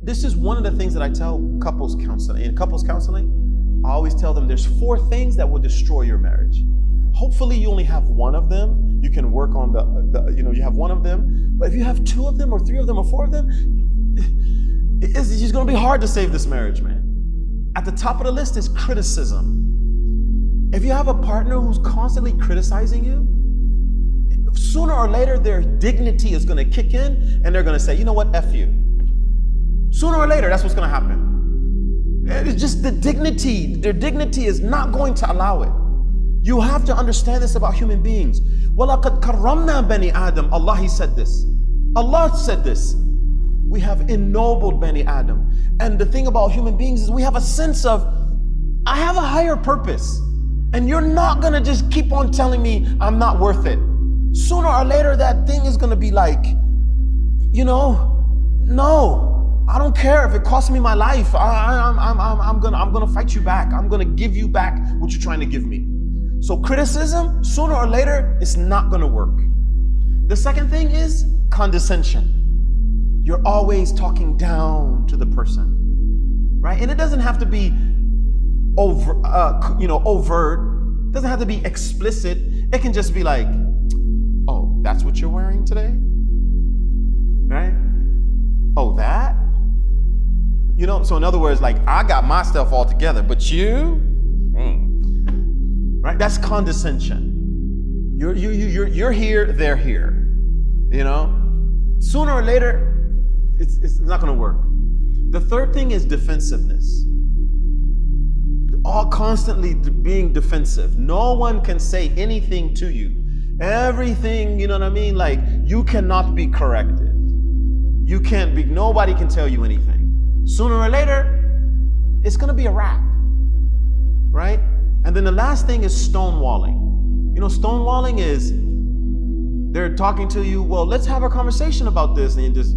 This is one of the things that I tell couples counseling. In couples counseling, I always tell them there's 4 things that will destroy your marriage. Hopefully you only have one of them. You can work on you have one of them. But if you have 2 of them or 3 of them or 4 of them, it's just gonna be hard to save this marriage, man. At the top of the list is criticism. If you have a partner who's constantly criticizing you, sooner or later their dignity is gonna kick in and they're gonna say, you know what, F you. Sooner or later, that's what's gonna happen. It's just their dignity is not going to allow it. You have to understand this about human beings. وَلَقَدْ كَرَّمْنَا بَنِي Adam. Allah, He said this. Allah said this. We have ennobled Bani Adam. And the thing about human beings is we have a sense of, I have a higher purpose. And you're not gonna just keep on telling me I'm not worth it. Sooner or later, that thing is gonna be like, no, I don't care if it costs me my life. I'm gonna fight you back. I'm gonna give you back what you're trying to give me. So criticism, sooner or later, it's not gonna work. The second thing is condescension. You're always talking down to the person, right? And it doesn't have to be overt. It doesn't have to be explicit. It can just be like, oh, that's what you're wearing today? Right? Oh, that? So in other words, like, I got my stuff all together, but you? Right? That's condescension. You're here, they're here. Sooner or later, it's not gonna work. The third thing is defensiveness. All constantly being defensive. No one can say anything to you. Everything, you know what I mean? Like, you cannot be corrected. Nobody can tell you anything. Sooner or later, it's gonna be a wrap, right? And then the last thing is stonewalling. Stonewalling is, they're talking to you, well, let's have a conversation about this, and you just,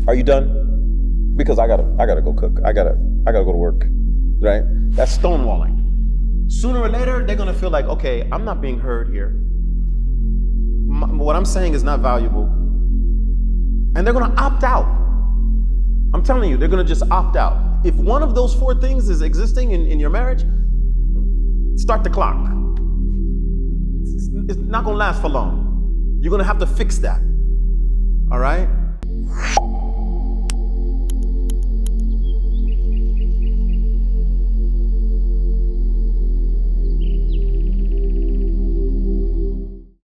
are you done? Because I gotta go cook. I gotta go to work, right? That's stonewalling. Sooner or later, they're gonna feel like, okay, I'm not being heard here. What I'm saying is not valuable. And they're gonna opt out. I'm telling you, they're gonna just opt out. If one of those 4 things is existing in your marriage, start the clock. It's not gonna last for long. You're gonna have to fix that, all right?